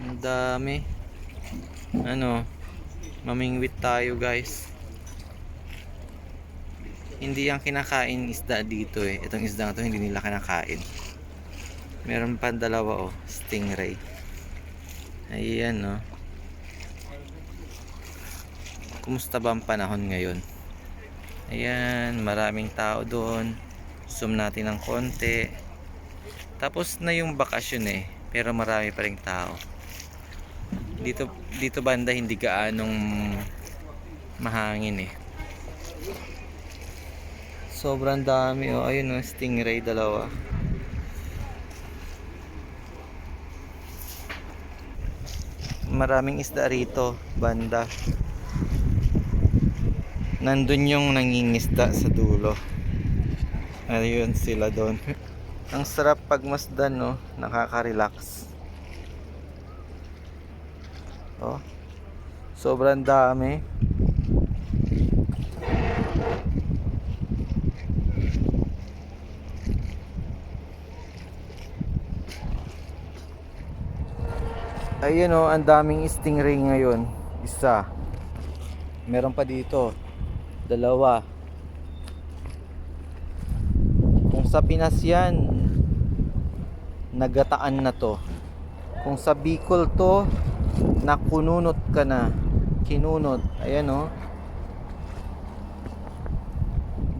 Ang dami. Ano, mamingwit tayo guys. Hindi ang kinakain isda dito eh. Itong isda na to hindi nila kinakain. Meron pa dalawa oh, stingray. Ayan oh. Kumusta ba ang panahon ngayon? Ayan, maraming tao doon. Zoom natin ng konti. Tapos na yung bakasyon eh, pero marami pa ring tao. Dito banda hindi gaanong mahangin eh. Sobrang dami oh. Ayun oh, stingray dalawa. Maraming isda rito banda. Nandun yung nangingisda sa dulo. Ayun sila doon. Ang sarap pagmasdan no, nakaka-relax. Oh. Sobrang dami. Ayun oh, ang daming stingray ngayon. Isa. Meron pa dito. Dalawa. Kung sa Pinas yan, nagataan na to. Kung sa Bicol to, nakununot ka na. Kinunot. Ayan oh.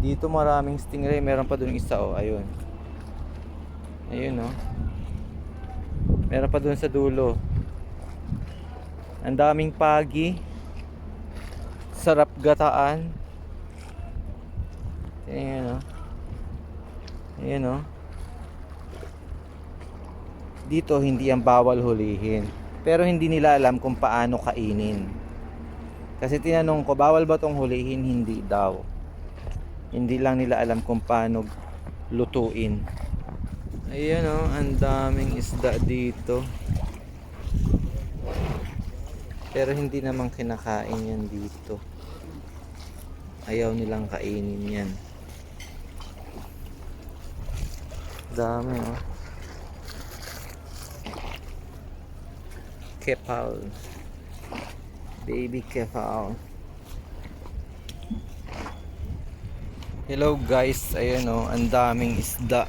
Dito maraming stingray. Meron pa dun isa oh. Ayun. Ayun oh. Meron pa dun sa dulo. Ang daming pagi. Sarap gataan. Ayan o. Ayan o. Dito hindi ang bawal hulihin. Pero hindi nila alam kung paano kainin. Kasi tinanong ko, bawal ba tong hulihin? Hindi daw. Hindi lang nila alam kung paano lutuin. Ayan o. Ang daming isda dito. Pero hindi naman kinakain yan dito. Ayaw nilang kainin yan. Dami oh. Kepal. Baby kepal. Hello guys. Ayan oh. Ang daming isda.